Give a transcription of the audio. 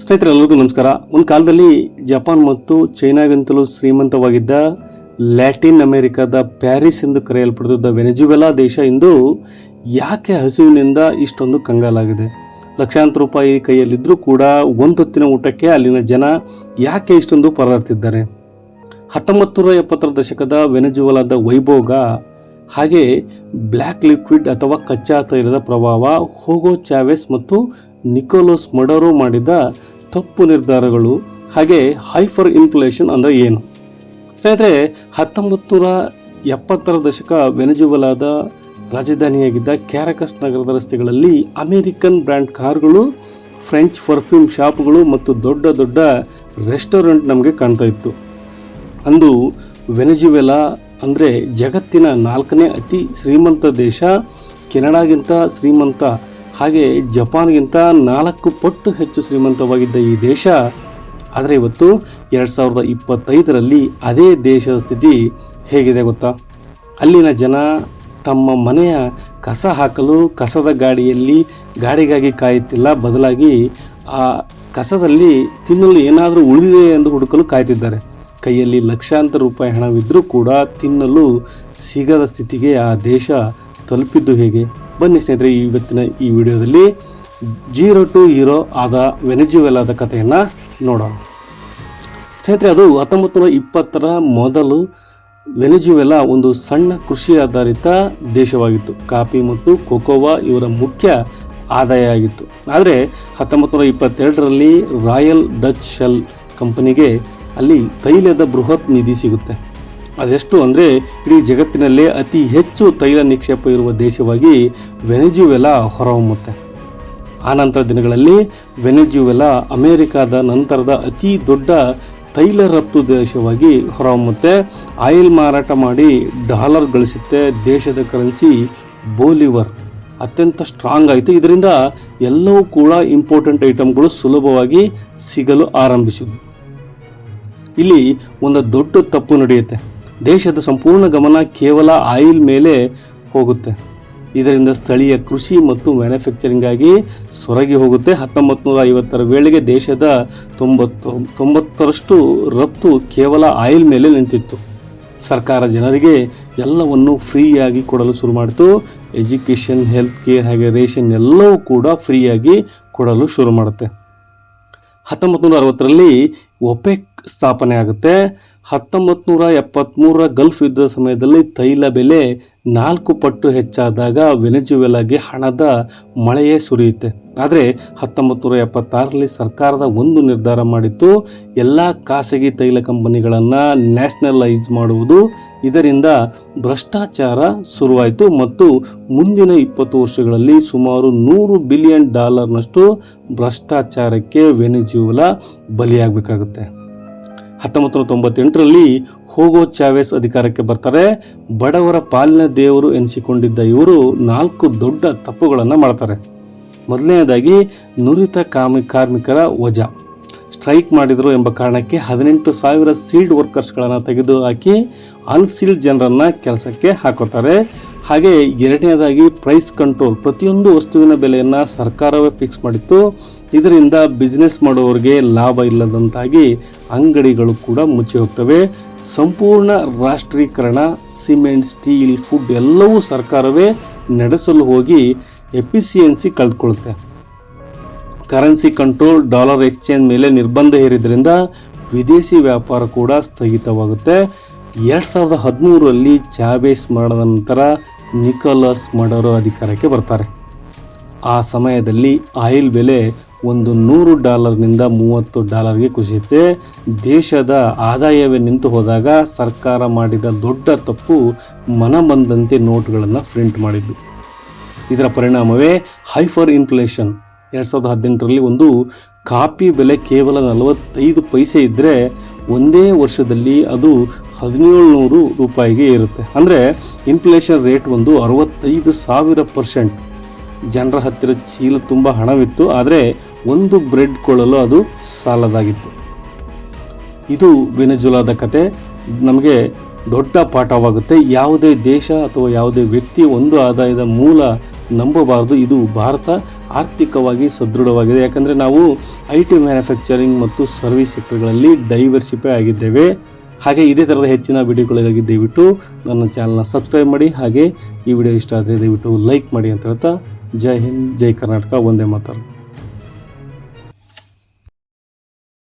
ಸ್ನೇಹಿತರೆ, ಎಲ್ಲರಿಗೂ ನಮಸ್ಕಾರ. ಒಂದು ಕಾಲದಲ್ಲಿ ಜಪಾನ್ ಮತ್ತು ಚೈನಾಗಿಂತಲೂ ಶ್ರೀಮಂತವಾಗಿದ್ದ ಲ್ಯಾಟಿನ್ ಅಮೆರಿಕಾದ ಪ್ಯಾರಿಸ್ ಎಂದು ಕರೆಯಲ್ಪಡುತ್ತಿದ್ದ ವೆನೆಜುವೆಲಾ ದೇಶ ಇಂದು ಯಾಕೆ ಹಸಿವಿನಿಂದ ಇಷ್ಟೊಂದು ಕಂಗಾಲಾಗಿದೆ? ಲಕ್ಷಾಂತರ ರೂಪಾಯಿ ಕೈಯಲ್ಲಿದ್ದರೂ ಕೂಡ ಒಂದೊತ್ತಿನ ಊಟಕ್ಕೆ ಅಲ್ಲಿನ ಜನ ಯಾಕೆ ಇಷ್ಟೊಂದು ಪರದಾಡ್ತಿದ್ದಾರೆ? 1970ರ ದಶಕದ ವೆನೆಜುವೆಲಾದ ವೈಭೋಗ ಹಾಗೆ ಬ್ಲ್ಯಾಕ್ ಲಿಕ್ವಿಡ್ ಅಥವಾ ಕಚ್ಚಾ ತೈಲದ ಪ್ರಭಾವ, ಹೋಗೋ ಚಾವೆಸ್ ಮತ್ತು ನಿಕೋಲಸ್ ಮಡರೋ ಮಾಡಿದ ತಪ್ಪು ನಿರ್ಧಾರಗಳು, ಹಾಗೆ ಹೈಪರ್ ಇನ್ಫ್ಲೇಷನ್ ಅಂದರೆ ಏನು? ಸ್ನೇಹಿತರೆ, 1970ರ ದಶಕ ವೆನೆಜುವೆಲಾದ ರಾಜಧಾನಿಯಾಗಿದ್ದ ಕ್ಯಾರಕಸ್ ನಗರದ ರಸ್ತೆಗಳಲ್ಲಿ ಅಮೇರಿಕನ್ ಬ್ರ್ಯಾಂಡ್ ಕಾರ್ಗಳು, ಫ್ರೆಂಚ್ ಪರ್ಫ್ಯೂಮ್ ಶಾಪ್ಗಳು ಮತ್ತು ದೊಡ್ಡ ದೊಡ್ಡ ರೆಸ್ಟೋರೆಂಟ್ ನಮಗೆ ಕಾಣ್ತಾ ಇತ್ತು. ಅಂದು ವೆನೆಜುವೆಲಾ ಅಂದರೆ ಜಗತ್ತಿನ 4ನೇ ಅತಿ ಶ್ರೀಮಂತ ದೇಶ. ಕೆನಡಾಗಿಂತ ಶ್ರೀಮಂತ, ಹಾಗೆ ಜಪಾನ್ಗಿಂತ 4 ಪಟ್ಟು ಹೆಚ್ಚು ಶ್ರೀಮಂತವಾಗಿದ್ದ ಈ ದೇಶ. ಆದರೆ ಇವತ್ತು 2025ರಲ್ಲಿ ಅದೇ ದೇಶದ ಸ್ಥಿತಿ ಹೇಗಿದೆ ಗೊತ್ತಾ? ಅಲ್ಲಿನ ಜನ ತಮ್ಮ ಮನೆಯ ಕಸ ಹಾಕಲು ಕಸದ ಗಾಡಿಗಾಗಿ ಕಾಯುತ್ತಿಲ್ಲ, ಬದಲಾಗಿ ಆ ಕಸದಲ್ಲಿ ತಿನ್ನಲು ಏನಾದರೂ ಉಳಿದಿದೆ ಎಂದು ಹುಡುಕಲು ಕಾಯ್ತಿದ್ದಾರೆ. ಕೈಯಲ್ಲಿ ಲಕ್ಷಾಂತರ ರೂಪಾಯಿ ಹಣವಿದ್ದರೂ ಕೂಡ ತಿನ್ನಲು ಸಿಗದ ಸ್ಥಿತಿಗೆ ಆ ದೇಶ ತಲುಪಿದ್ದು ಹೇಗೆ? ಬನ್ನಿ ಸ್ನೇಹಿತರೆ, ಇವತ್ತಿನ ಈ ವಿಡಿಯೋದಲ್ಲಿ 0 to ಹೀರೋ ಆದ ವೆನೆಜುವೆಲಾದ ಕಥೆಯನ್ನು ನೋಡೋಣ. ಸ್ನೇಹಿತರೆ, ಅದು 1920ರ ಮೊದಲು ವೆನೆಜುವೆಲಾ ಒಂದು ಸಣ್ಣ ಕೃಷಿ ಆಧಾರಿತ ದೇಶವಾಗಿತ್ತು. ಕಾಫಿ ಮತ್ತು ಕೊಕೊವಾ ಇವರ ಮುಖ್ಯ ಆದಾಯ ಆಗಿತ್ತು. ಆದರೆ 1922ರಲ್ಲಿ ರಾಯಲ್ ಡಚ್ ಶೆಲ್ ಕಂಪನಿಗೆ ಅಲ್ಲಿ ತೈಲದ ಬೃಹತ್ ನಿಧಿ ಸಿಗುತ್ತೆ. ಅದೆಷ್ಟು ಅಂದರೆ ಇಡೀ ಜಗತ್ತಿನಲ್ಲೇ ಅತಿ ಹೆಚ್ಚು ತೈಲ ನಿಕ್ಷೇಪ ಇರುವ ದೇಶವಾಗಿ ವೆನೆಜುವೆಲಾ ಹೊರಹೊಮ್ಮುತ್ತೆ. ಆನಂತರ ದಿನಗಳಲ್ಲಿ ವೆನೆಜುವೆಲಾ ಅಮೆರಿಕಾದ ನಂತರದ ಅತಿ ದೊಡ್ಡ ತೈಲ ರಫ್ತು ದೇಶವಾಗಿ ಹೊರಹೊಮ್ಮುತ್ತೆ. ಆಯಿಲ್ ಮಾರಾಟ ಮಾಡಿ ಡಾಲರ್ ಗಳಿಸುತ್ತೆ. ದೇಶದ ಕರೆನ್ಸಿ ಬೋಲಿವರ್ ಅತ್ಯಂತ ಸ್ಟ್ರಾಂಗ್ ಆಯಿತು. ಇದರಿಂದ ಎಲ್ಲವೂ ಕೂಡ ಇಂಪಾರ್ಟೆಂಟ್ ಐಟಮ್ಗಳು ಸುಲಭವಾಗಿ ಸಿಗಲು ಆರಂಭಿಸಿದವು. ಇಲ್ಲಿ ಒಂದು ದೊಡ್ಡ ತಪ್ಪು ನಡೆಯುತ್ತೆ. ದೇಶದ ಸಂಪೂರ್ಣ ಗಮನ ಕೇವಲ ಆಯಿಲ್ ಮೇಲೆ ಹೋಗುತ್ತೆ. ಇದರಿಂದ ಸ್ಥಳೀಯ ಕೃಷಿ ಮತ್ತು ಮ್ಯಾನುಫ್ಯಾಕ್ಚರಿಂಗ್ ಆಗಿ ಸೊರಗಿ ಹೋಗುತ್ತೆ. 1950ರ ವೇಳೆಗೆ ದೇಶದ 90% ರಫ್ತು ಕೇವಲ ಆಯಿಲ್ ಮೇಲೆ ನಿಂತಿತ್ತು. ಸರ್ಕಾರ ಜನರಿಗೆ ಎಲ್ಲವನ್ನು ಫ್ರೀಯಾಗಿ ಕೊಡಲು ಶುರು ಮಾಡಿತು. ಎಜುಕೇಷನ್, ಹೆಲ್ತ್ ಕೇರ್ ಹಾಗೆ ರೇಷನ್ ಎಲ್ಲವೂ ಕೂಡ ಫ್ರೀಯಾಗಿ ಕೊಡಲು ಶುರು ಮಾಡುತ್ತೆ. 1960ರಲ್ಲಿ ಒಪೆಕ್ ಸ್ಥಾಪನೆ ಆಗುತ್ತೆ. 1973ರ ಗಲ್ಫ್ ಯುದ್ಧದ ಸಮಯದಲ್ಲಿ ತೈಲ ಬೆಲೆ 4 ಪಟ್ಟು ಹೆಚ್ಚಾದಾಗ ವೆನೆಜುವೆಲಾಗೆ ಹಣದ ಮಳೆಯೇ ಸುರಿಯುತ್ತೆ. ಆದರೆ 1976ರಲ್ಲಿ ಸರ್ಕಾರದ ಒಂದು ನಿರ್ಧಾರ ಮಾಡಿತ್ತು, ಎಲ್ಲ ಖಾಸಗಿ ತೈಲ ಕಂಪನಿಗಳನ್ನು ನ್ಯಾಷನಲೈಸ್ ಮಾಡುವುದು. ಇದರಿಂದ ಭ್ರಷ್ಟಾಚಾರ ಶುರುವಾಯಿತು ಮತ್ತು ಮುಂದಿನ 20 ವರ್ಷಗಳಲ್ಲಿ ಸುಮಾರು $100 ಬಿಲಿಯನ್ ಭ್ರಷ್ಟಾಚಾರಕ್ಕೆ ವೆನೆಜುವೆಲಾ ಬಲಿಯಾಗಬೇಕಾಗುತ್ತೆ. 1998ರಲ್ಲಿ ಹೋಗೋ ಚಾವೆಸ್ ಅಧಿಕಾರಕ್ಕೆ ಬರ್ತಾರೆ. ಬಡವರ ಪಾಲಿನ ದೇವರು ಎನಿಸಿಕೊಂಡಿದ್ದ ಇವರು 4 ದೊಡ್ಡ ತಪ್ಪುಗಳನ್ನು ಮಾಡ್ತಾರೆ. ಮೊದಲನೇದಾಗಿ ನುರಿತ ಕಾರ್ಮಿಕರ ವಜಾ. ಸ್ಟ್ರೈಕ್ ಮಾಡಿದರು ಎಂಬ ಕಾರಣಕ್ಕೆ 18,000 ಸೀಲ್ಡ್ ವರ್ಕರ್ಸ್ಗಳನ್ನು ತೆಗೆದುಹಾಕಿ ಅನ್ಸೀಲ್ಡ್ ಜನರನ್ನು ಕೆಲಸಕ್ಕೆ ಹಾಕೋತಾರೆ. ಹಾಗೆ ಎರಡನೇದಾಗಿ ಪ್ರೈಸ್ ಕಂಟ್ರೋಲ್. ಪ್ರತಿಯೊಂದು ವಸ್ತುವಿನ ಬೆಲೆಯನ್ನು ಸರ್ಕಾರವೇ ಫಿಕ್ಸ್ ಮಾಡಿತ್ತು. ಇದರಿಂದ ಬಿಸ್ನೆಸ್ ಮಾಡೋರಿಗೆ ಲಾಭ ಇಲ್ಲದಂತಾಗಿ ಅಂಗಡಿಗಳು ಕೂಡ ಮುಚ್ಚಿ ಹೋಗ್ತವೆ. ಸಂಪೂರ್ಣ ರಾಷ್ಟ್ರೀಕರಣ. ಸಿಮೆಂಟ್, ಸ್ಟೀಲ್, ಫುಡ್ ಎಲ್ಲವೂ ಸರ್ಕಾರವೇ ನಡೆಸಲು ಹೋಗಿ ಎಫಿಷಿಯನ್ಸಿ ಕಳೆದುಕೊಳ್ಳುತ್ತೆ. Currency control. ಡಾಲರ್ ಎಕ್ಸ್ಚೇಂಜ್ ಮೇಲೆ ನಿರ್ಬಂಧ ಹೇರಿದ್ರಿಂದ ವಿದೇಶಿ ವ್ಯಾಪಾರ ಕೂಡ ಸ್ಥಗಿತವಾಗುತ್ತೆ. 2013ರಲ್ಲಿ ಚಾವೆಸ್ ಮರಣದ ನಂತರ ನಿಕೋಲಸ್ ಮಡರೋ ಅಧಿಕಾರಕ್ಕೆ ಬರ್ತಾರೆ. ಆ ಸಮಯದಲ್ಲಿ ಆಯಿಲ್ ಬೆಲೆ $100ನಿಂದ $30ಗೆ ಕುಸಿಯುತ್ತೆ. ದೇಶದ ಆದಾಯವೇ ನಿಂತು ಹೋದಾಗ ಸರ್ಕಾರ ಮಾಡಿದ ದೊಡ್ಡ ತಪ್ಪು ಮನಬಂದಂತೆ ನೋಟ್ಗಳನ್ನು ಪ್ರಿಂಟ್ ಮಾಡಿದ್ದು. ಇದರ ಪರಿಣಾಮವೇ ಹೈಪರ್ ಇನ್ಫ್ಲೇಷನ್. 2018ರಲ್ಲಿ ಒಂದು ಕಾಫಿ ಬೆಲೆ ಕೇವಲ 45 ಪೈಸೆ ಇದ್ದರೆ ಒಂದೇ ವರ್ಷದಲ್ಲಿ ಅದು 1700 ರೂಪಾಯಿಗೆ ಇರುತ್ತೆ. ಅಂದರೆ ಇನ್ಫ್ಲೇಷನ್ ರೇಟ್ ಒಂದು 65,000%. ಜನರ ಹತ್ತಿರ ಚೀಲ ತುಂಬ ಹಣವಿತ್ತು, ಆದರೆ ಒಂದು ಬ್ರೆಡ್ ಕೊಳ್ಳಲು ಅದು ಸಾಲದಾಗಿತ್ತು. ಇದು ವೆನೆಜುವೆಲಾದ ಕತೆ ನಮಗೆ ದೊಡ್ಡ ಪಾಠವಾಗುತ್ತೆ. ಯಾವುದೇ ದೇಶ ಅಥವಾ ಯಾವುದೇ ವ್ಯಕ್ತಿ ಒಂದು ಆದಾಯದ ಮೂಲ ನಂಬಬಾರದು. ಇದು ಭಾರತ ಆರ್ಥಿಕವಾಗಿ ಸದೃಢವಾಗಿದೆ, ಯಾಕಂದರೆ ನಾವು IT ಮ್ಯಾನುಫ್ಯಾಕ್ಚರಿಂಗ್ ಮತ್ತು ಸರ್ವಿಸ್ ಸೆಕ್ಟರ್ಗಳಲ್ಲಿ ಡೈವರ್ಸಿಫೈ ಆಗಿದ್ದೇವೆ. ಹಾಗೆ ಇದೇ ಥರದ ಹೆಚ್ಚಿನ ವಿಡಿಯೋಗಳಿಗಾಗಿ ದಯವಿಟ್ಟು ನನ್ನ ಚಾನಲ್ನ ಸಬ್ಸ್ಕ್ರೈಬ್ ಮಾಡಿ. ಹಾಗೆ ಈ ವಿಡಿಯೋ ಇಷ್ಟ ಆದರೆ ದಯವಿಟ್ಟು ಲೈಕ್ ಮಾಡಿ ಅಂತ ಹೇಳ್ತಾ, ಜೈ ಹಿಂದ್, ಜೈ ಕರ್ನಾಟಕ, ವಂದೇ ಮಾತರಂ.